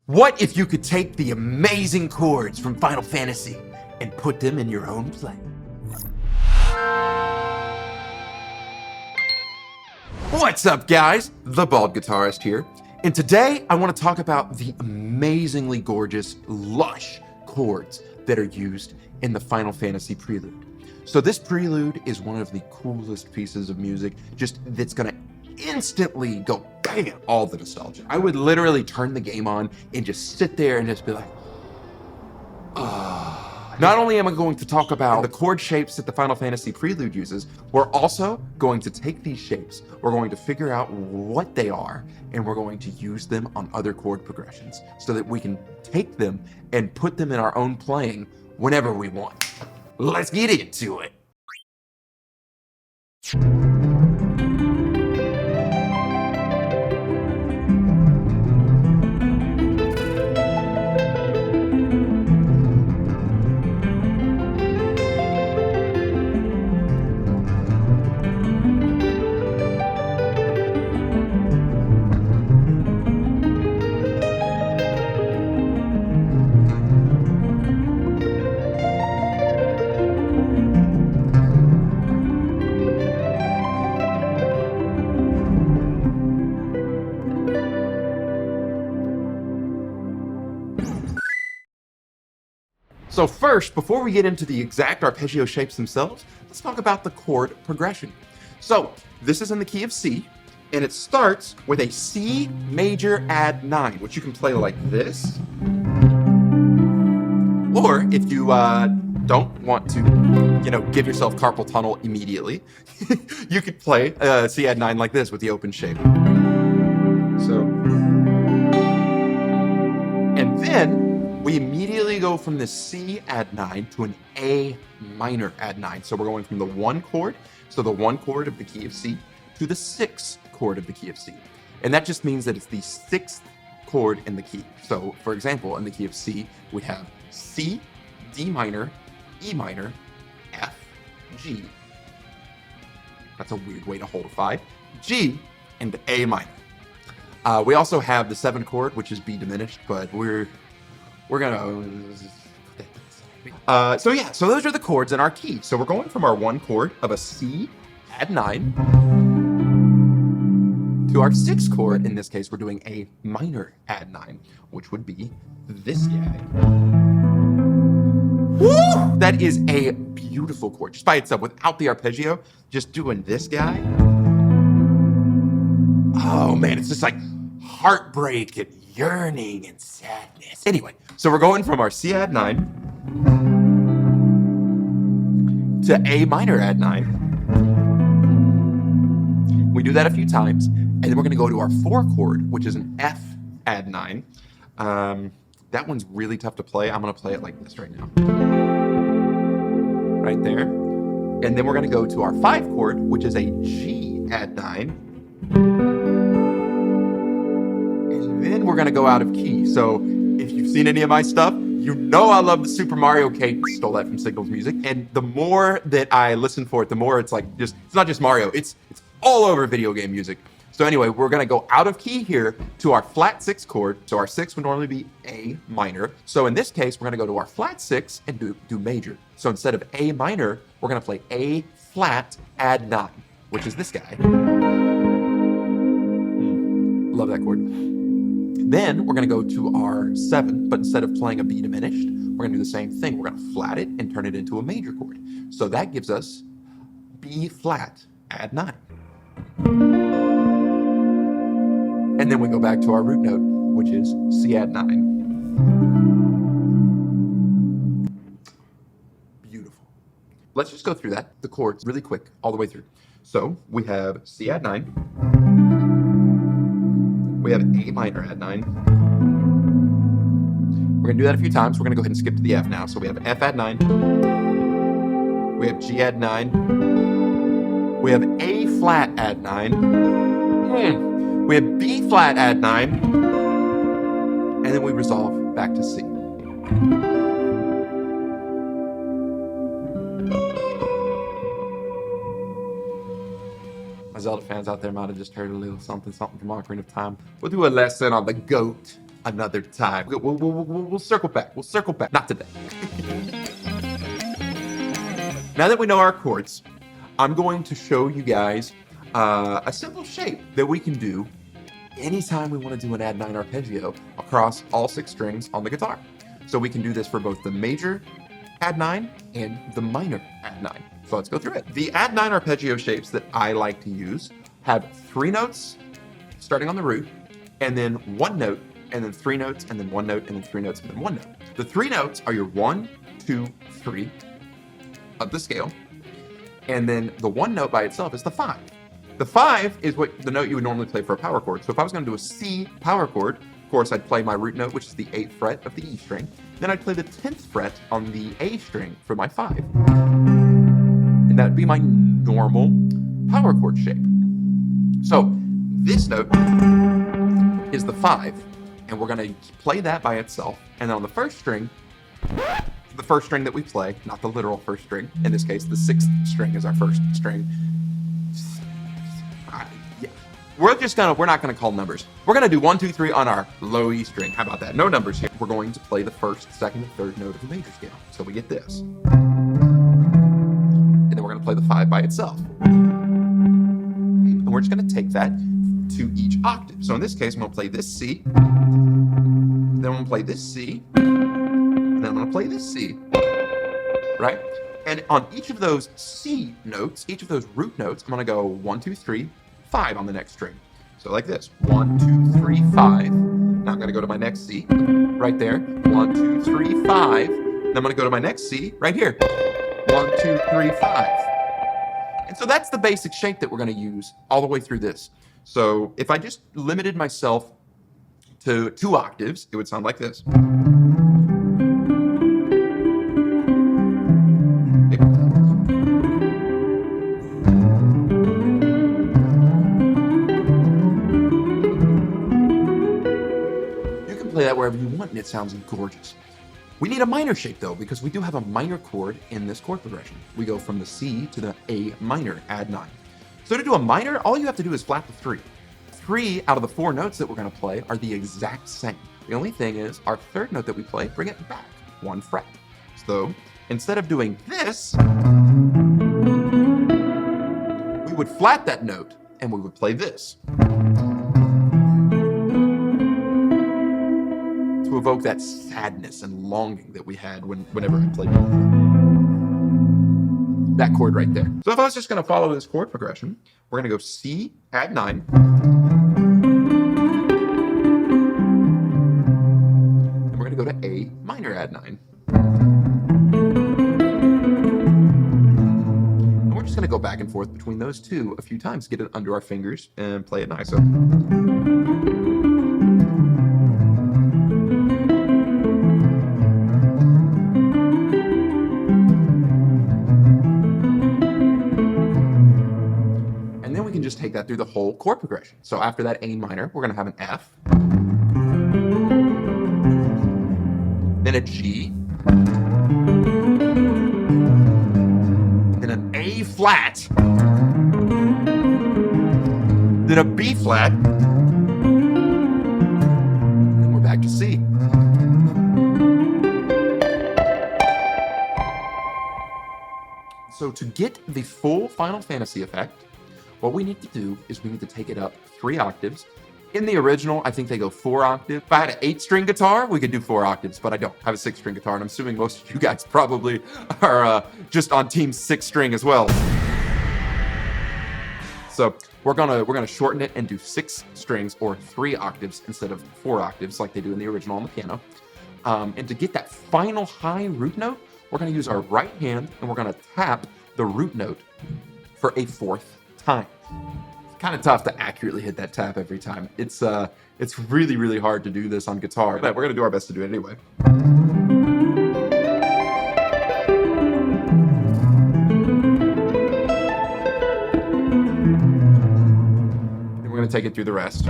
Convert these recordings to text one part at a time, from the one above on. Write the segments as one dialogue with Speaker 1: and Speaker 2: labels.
Speaker 1: What if you could take the amazing chords from Final Fantasy and put them in your own play? What's up, guys? The Bald Guitarist here. And today I want to talk about the amazingly gorgeous, lush chords that are used in the Final Fantasy Prelude. So this prelude is one of the coolest pieces of music, that's gonna instantly go bam, all the nostalgia. I would literally turn the game on and just sit there and just be like, ah. Not only am I going to talk about the chord shapes that the Final Fantasy Prelude uses, we're also going to take these shapes, we're going to figure out what they are, and we're going to use them on other chord progressions so that we can take them and put them in our own playing whenever we want. Let's get into it. So first, before we get into the exact arpeggio shapes themselves, let's talk about the chord progression. So this is in the key of C, and it starts with a C major add 9, which you can play like this. Or if you don't want to, give yourself carpal tunnel immediately, you could play C add 9 like this with the open shape. So, and then we immediately go from the C add 9 to an A minor add 9. So we're going from the 1 chord, so the 1 chord of the key of C, to the 6th chord of the key of C. And that just means that it's the 6th chord in the key. So for example, in the key of C, we have C, D minor, E minor, F, G. That's a weird way to hold a 5. G, and A minor. We also have the 7th chord, which is B diminished, but we're gonna, so those are the chords in our key. So we're going from our 1 chord of a C add 9 to our 6th chord. In this case, we're doing a minor add 9, which would be this guy. Woo! That is a beautiful chord, just by itself, without the arpeggio, just doing this guy. Oh man, it's just like heartbreak and yearning and sadness. Anyway, so we're going from our C add 9 to A minor add 9. We do that a few times, and then we're going to go to our 4 chord, which is an F add 9. That one's really tough to play. I'm going to play it like this right now. Right there. And then we're going to go to our 5 chord, which is a G add 9. Then we're gonna go out of key. So if you've seen any of my stuff, you know I love the Super Mario Cake. Stole that from Signals Music. And the more that I listen for it, the more it's like it's not just Mario, it's all over video game music. So anyway, we're gonna go out of key here to our flat 6 chord. So our 6 would normally be A minor. So in this case, we're gonna go to our flat 6 and do major. So instead of A minor, we're gonna play A flat add 9, which is this guy. Love that chord. Then we're going to go to our 7, but instead of playing a B diminished, we're going to do the same thing. We're going to flat it and turn it into a major chord. So that gives us B flat add 9. And then we go back to our root note, which is C add 9. Beautiful. Let's just go through that, the chords, really quick, all the way through. So we have C add 9. We have A minor add 9. We're gonna do that a few times. We're gonna go ahead and skip to the F now. So we have F add 9. We have G add 9. We have A flat add 9. We have B flat add 9. And then we resolve back to C. My Zelda fans out there might have just heard a little something from Ocarina of Time. We'll do a lesson on the GOAT another time. We'll circle back. We'll circle back. Not today. Now that we know our chords, I'm going to show you guys a simple shape that we can do anytime we want to do an add 9 arpeggio across all 6 strings on the guitar. So we can do this for both the major add 9 and the minor add 9. So let's go through it. The add 9 arpeggio shapes that I like to use have 3 notes starting on the root, and then 1 note, and then 3 notes, and then 1 note, and then 3 notes, and then 1 note. The 3 notes are your 1, 2, 3 of the scale, and then the 1 note by itself is the 5. The 5 is what the note you would normally play for a power chord. So if I was going to do a C power chord, of course I'd play my root note, which is the 8th fret of the E string. Then I'd play the 10th fret on the A string for my 5. And that would be my normal power chord shape. So this note is the 5, and we're going to play that by itself. And then on the first string that we play, not the literal first string, in this case, the 6th string is our first string. We're not gonna call numbers. We're gonna do 1, 2, 3 on our low E string. How about that? No numbers here. We're going to play the first, second, and third note of the major scale. So we get this. And then we're gonna play the 5 by itself. And we're just gonna take that to each octave. So in this case, I'm gonna play this C, then I'm gonna play this C, and then I'm gonna play this C, right? And on each of those C notes, each of those root notes, I'm gonna go 1, 2, 3, 5 on the next string. So like this, 1, 2, 3, 5. Now I'm gonna go to my next C, right there. 1, 2, 3, 5. Then I'm gonna go to my next C, right here. 1, 2, 3, 5. And so that's the basic shape that we're gonna use all the way through this. So if I just limited myself to 2 octaves, it would sound like this. Play that wherever you want and it sounds gorgeous. We need a minor shape though, because we do have a minor chord in this chord progression. We go from the C to the A minor, add 9. So to do a minor, all you have to do is flat the 3. 3 out of the 4 notes that we're going to play are the exact same. The only thing is our third note that we play, bring it back 1 fret. So instead of doing this, we would flat that note and we would play this, to evoke that sadness and longing that we had whenever I played that chord right there. So if I was just going to follow this chord progression, we're going to go C, add 9, and we're going to go to A minor, add 9. And we're just going to go back and forth between those two a few times, get it under our fingers, and play it nice. So just take that through the whole chord progression. So after that A minor, we're going to have an F, then a G, then an A flat, then a B flat, and we're back to C. So to get the full Final Fantasy effect, what we need to do is we need to take it up 3 octaves. In the original, I think they go 4 octaves. If I had an 8-string guitar, we could do 4 octaves, but I don't have a 6-string guitar, and I'm assuming most of you guys probably are just on team 6-string as well. So we're gonna shorten it and do 6 strings or 3 octaves instead of 4 octaves like they do in the original on the piano. And to get that final high root note, we're gonna use our right hand and we're gonna tap the root note for a 4th time. It's kind of tough to accurately hit that tap every time. It's really, really hard to do this on guitar, but we're gonna do our best to do it anyway. And we're gonna take it through the rest.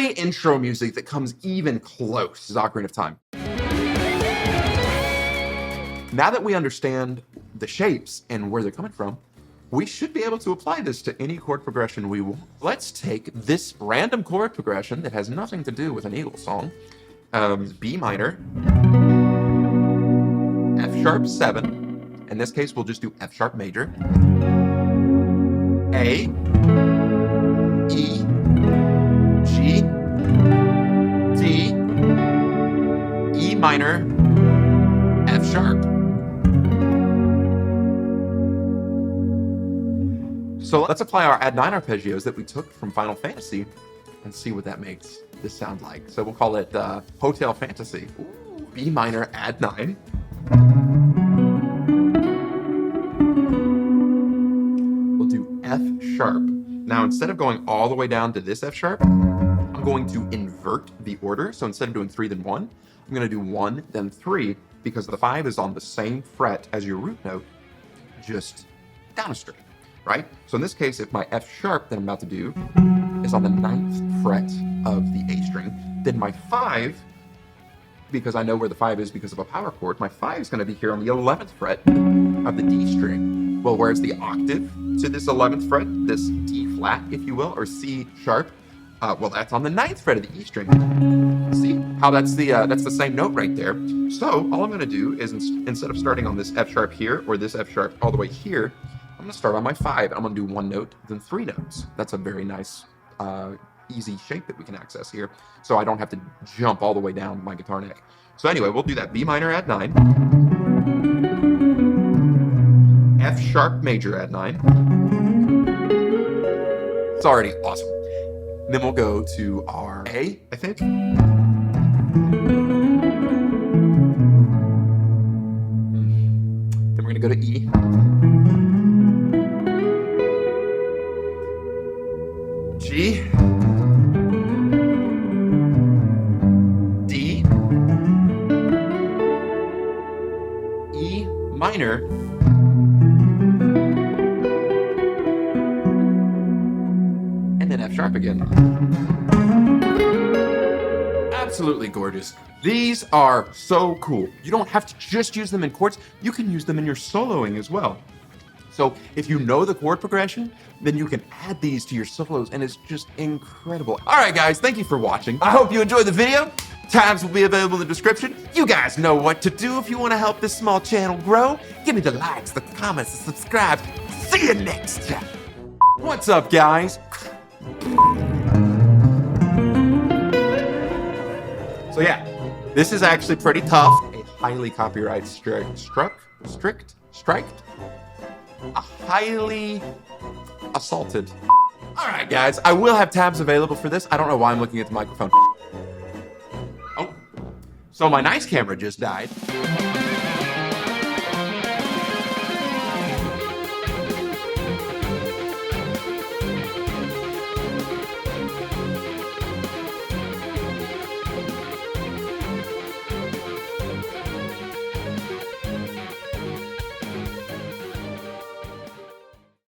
Speaker 1: only intro music that comes even close is Ocarina of Time. Now that we understand the shapes and where they're coming from, we should be able to apply this to any chord progression we want. Let's take this random chord progression that has nothing to do with an Eagles song, B minor, F sharp 7. In this case, we'll just do F sharp major, A, E, G, D, E minor, F sharp. So let's apply our add 9 arpeggios that we took from Final Fantasy and see what that makes this sound like. So we'll call it Hotel Fantasy. Ooh, B minor add 9. We'll do F sharp. Now instead of going all the way down to this F sharp, I'm going to invert the order. So instead of doing 3 then 1, I'm going to do 1 then 3 because the 5 is on the same fret as your root note, just down a string. Right? So in this case, if my F sharp that I'm about to do is on the 9th fret of the A string, then my 5, because I know where the 5 is because of a power chord, my 5 is going to be here on the 11th fret of the D string. Well, where's the octave to this 11th fret, this D flat, if you will, or C sharp? Well, that's on the 9th fret of the E string. See how that's the same note right there. So all I'm going to do is instead of starting on this F sharp here or this F sharp all the way here, I'm going to start on my 5. I'm going to do 1 note, then 3 notes. That's a very nice, easy shape that we can access here. So I don't have to jump all the way down my guitar neck. So anyway, we'll do that B minor add 9. F sharp major add 9. It's already awesome. Then we'll go to our A, I think. Then we're going to go to E. G, D, E minor, and then F sharp again. Absolutely gorgeous. These are so cool. You don't have to just use them in chords, you can use them in your soloing as well. So if you know the chord progression, then you can add these to your solos, and it's just incredible. All right, guys, thank you for watching. I hope you enjoyed the video. Tabs will be available in the description. You guys know what to do if you want to help this small channel grow. Give me the likes, the comments, the subscribes. See you next time. What's up, guys? So yeah, this is actually pretty tough. A highly copyright striked. A highly assaulted. All right, guys, I will have tabs available for this. I don't know why I'm looking at the microphone. Oh, so my nice camera just died.